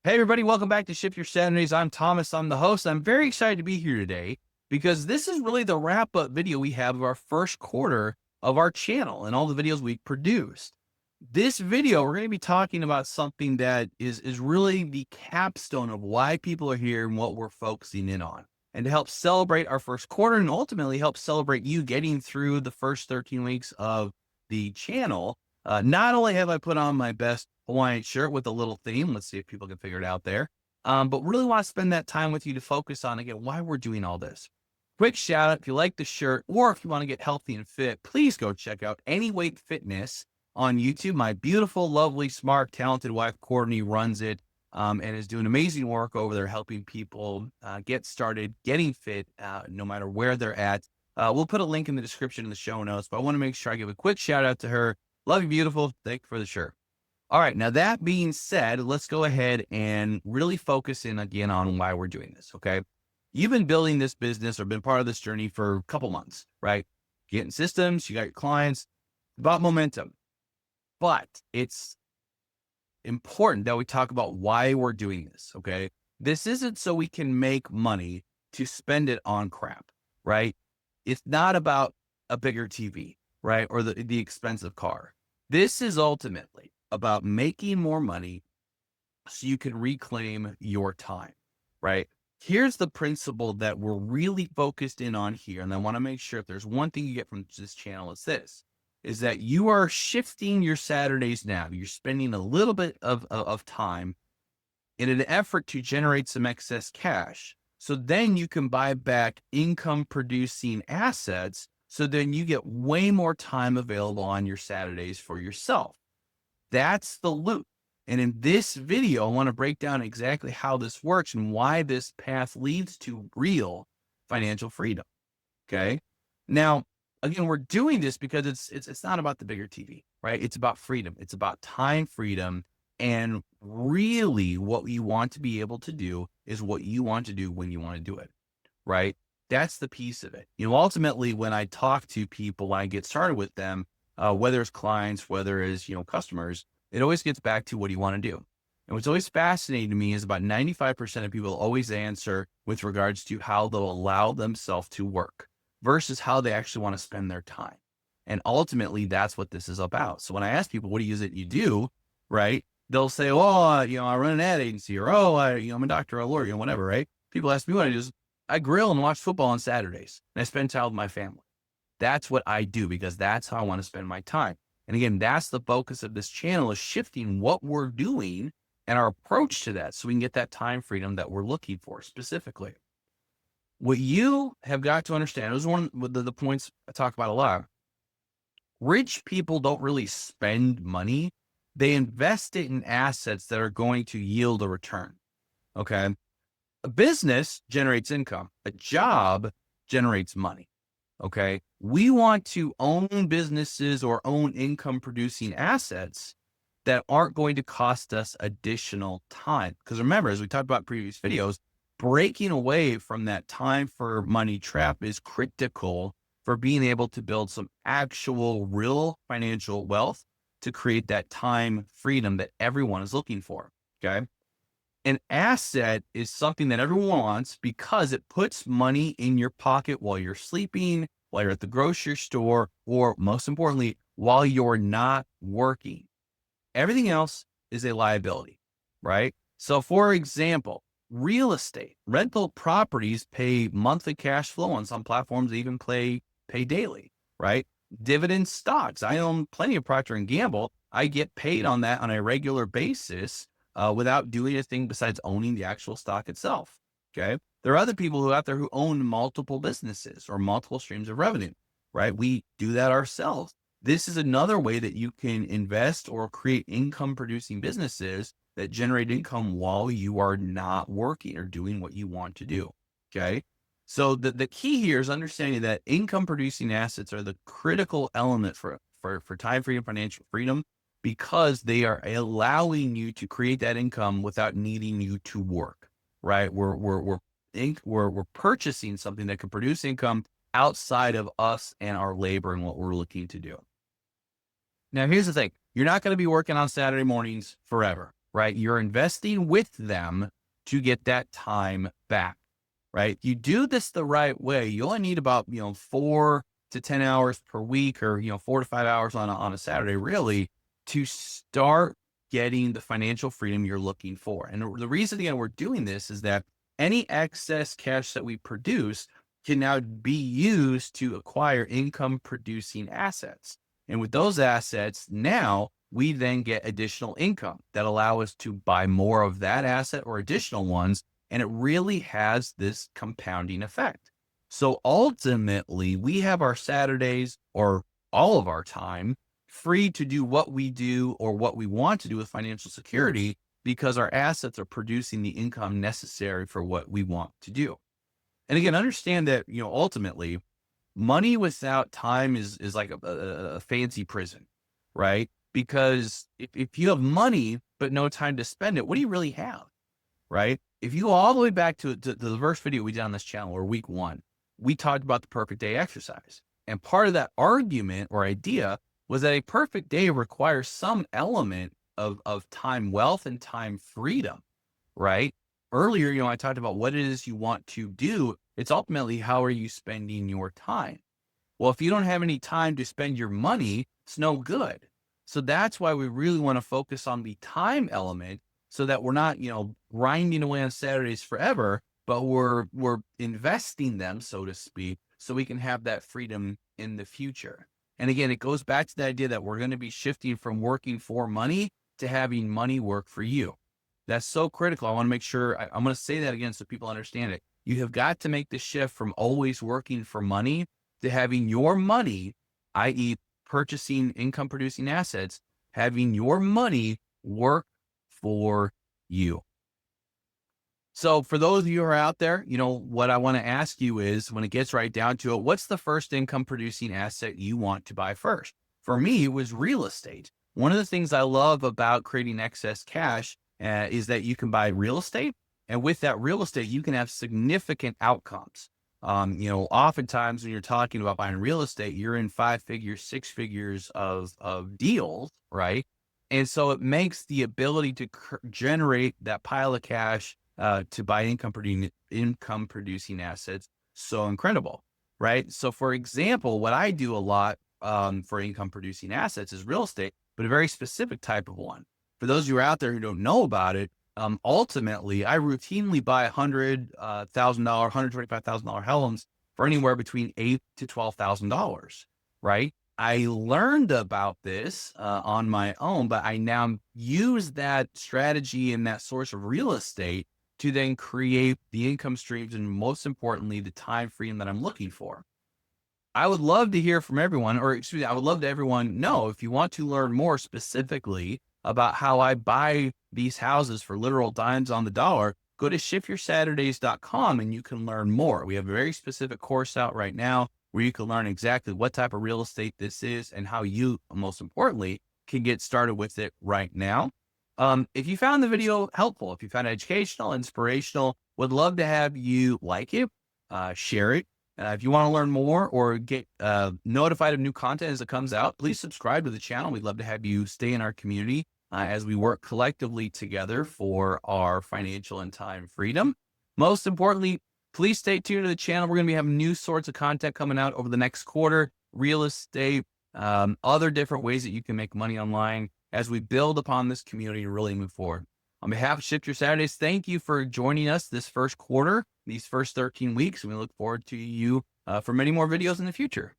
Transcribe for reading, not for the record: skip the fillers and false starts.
Hey, everybody, welcome back to Shift Your Saturdays. I'm Thomas. I'm the host. I'm very excited to be here today because this is really the wrap up video we have of our first quarter of our channel and all the videos we've produced. This video, we're going to be talking about something that is really the capstone of why people are here and what we're focusing in on. And to help celebrate our first quarter and ultimately help celebrate you getting through the first 13 weeks of the channel, not only have I put on my best Hawaiian shirt with a little theme, let's see if people can figure it out there, but really want to spend that time with you to focus on, again, why we're doing all this. Quick shout out, if you like the shirt or if you want to get healthy and fit, please go check out Any Weight Fitness on YouTube. My beautiful, lovely, smart, talented wife, Courtney, runs it and is doing amazing work over there, helping people get started, getting fit, no matter where they're at. We'll put a link in the description in the show notes, but I want to make sure I give a quick shout out to her. Love you, beautiful. Thank you for the shirt. All right. Now, that being said, let's go ahead and really focus in again on why we're doing this. Okay. You've been building this business or been part of this journey for a couple months, right? Getting systems, you got your clients, about momentum. But it's important that we talk about why we're doing this. Okay. This isn't so we can make money to spend it on crap, right? It's not about a bigger TV, right? Or the expensive car. This is ultimately about making more money so you can reclaim your time, right? Here's the principle that we're really focused in on here. And I want to make sure if there's one thing you get from this channel, it's this, is that you are shifting your Saturdays now. You're spending a little bit of time in an effort to generate some excess cash. So then you can buy back income producing assets. So then you get way more time available on your Saturdays for yourself. That's the loop. And in this video, I want to break down exactly how this works and why this path leads to real financial freedom. Okay. Now, again, we're doing this because it's not about the bigger TV, right? It's about freedom. It's about time freedom. And really what you want to be able to do is what you want to do when you want to do it, right? That's the piece of it. Ultimately, when I talk to people, when I get started with them, whether it's clients, whether it's, customers, it always gets back to what do you want to do? And what's always fascinating to me is about 95% of people always answer with regards to how they'll allow themselves to work versus how they actually want to spend their time. And ultimately, that's what this is about. So when I ask people, what is it you do? Right? They'll say, oh, I run an ad agency, or, oh, I'm a doctor or a lawyer, whatever, right? People ask me what I do. I grill and watch football on Saturdays and I spend time with my family. That's what I do because that's how I want to spend my time. And again, that's the focus of this channel, is shifting what we're doing and our approach to that so we can get that time freedom that we're looking for specifically. What you have got to understand, this is one of the points I talk about a lot. Rich people don't really spend money. They invest it in assets that are going to yield a return. Okay. A business generates income. A job generates money. Okay. We want to own businesses or own income producing assets that aren't going to cost us additional time. Because remember, as we talked about in previous videos, breaking away from that time for money trap is critical for being able to build some actual real financial wealth to create that time freedom that everyone is looking for. Okay. An asset is something that everyone wants because it puts money in your pocket while you're sleeping, while you're at the grocery store, or most importantly, while you're not working. Everything else is a liability, right? So for example, real estate, rental properties pay monthly cash flow. On some platforms, they even pay daily, right? Dividend stocks. I own plenty of Procter and Gamble. I get paid on that on a regular basis without doing anything besides owning the actual stock itself. Okay. There are other people who out there who own multiple businesses or multiple streams of revenue, right? We do that ourselves. This is another way that you can invest or create income producing businesses that generate income while you are not working or doing what you want to do. Okay. So the key here is understanding that income producing assets are the critical element for time freedom, financial freedom, because they are allowing you to create that income without needing you to work, right? We're purchasing something that can produce income outside of us and our labor and what we're looking to do. Now, here's the thing. You're not going to be working on Saturday mornings forever. right? You're investing with them to get that time back, right? If you do this the right way, you only need about, 4 to 10 hours per week, or, 4 to 5 hours on a Saturday, really, to start getting the financial freedom you're looking for. And the reason, again, we're doing this is that any excess cash that we produce can now be used to acquire income producing assets. And with those assets, now we then get additional income that allow us to buy more of that asset or additional ones. And it really has this compounding effect. So ultimately, we have our Saturdays, or all of our time, free to do what we do or what we want to do with financial security, because our assets are producing the income necessary for what we want to do. And again, understand that, ultimately, money without time is like a fancy prison, right? Because if you have money but no time to spend it, what do you really have, right? If you go all the way back to the first video we did on this channel, or week 1, we talked about the perfect day exercise. And part of that argument or idea was that a perfect day requires some element of time wealth and time freedom, right? Earlier, I talked about what it is you want to do. It's ultimately, how are you spending your time? Well, if you don't have any time to spend your money, it's no good. So that's why we really want to focus on the time element, so that we're not, grinding away on Saturdays forever, but we're investing them, so to speak, so we can have that freedom in the future. And again, it goes back to the idea that we're going to be shifting from working for money to having money work for you. That's so critical. I want to make sure I'm going to say that again so people understand it. You have got to make the shift from always working for money to having your money, i.e., purchasing income producing assets, having your money work for you. So for those of you who are out there, what I want to ask you is, when it gets right down to it, what's the first income producing asset you want to buy first? For me, it was real estate. One of the things I love about creating excess cash is that you can buy real estate. And with that real estate, you can have significant outcomes. Oftentimes when you're talking about buying real estate, you're in 5 figures, 6 figures of deals, right? And so it makes the ability to generate that pile of cash to buy income producing assets so incredible, right? So for example, what I do a lot for income producing assets is real estate, but a very specific type of one. For those of you out there who don't know about it, ultimately, I routinely buy $100,000, $125,000 homes for anywhere between $8,000 to $12,000, right? I learned about this on my own, but I now use that strategy and that source of real estate to then create the income streams, and most importantly, the time freedom that I'm looking for. I would love to hear from everyone, or excuse me, I would love to everyone know, if you want to learn more specifically about how I buy these houses for literal dimes on the dollar, go to shiftyoursaturdays.com and you can learn more. We have a very specific course out right now where you can learn exactly what type of real estate this is and how you, most importantly, can get started with it right now. If you found the video helpful, if you found it educational, inspirational, would love to have you like it, share it. If you want to learn more or get notified of new content as it comes out, please subscribe to the channel. We'd love to have you stay in our community as we work collectively together for our financial and time freedom. Most importantly, please stay tuned to the channel. We're going to be having new sorts of content coming out over the next quarter, real estate, other different ways that you can make money online as we build upon this community and really move forward. On behalf of Shift Your Saturdays, thank you for joining us this first quarter, these first 13 weeks. And we look forward to you for many more videos in the future.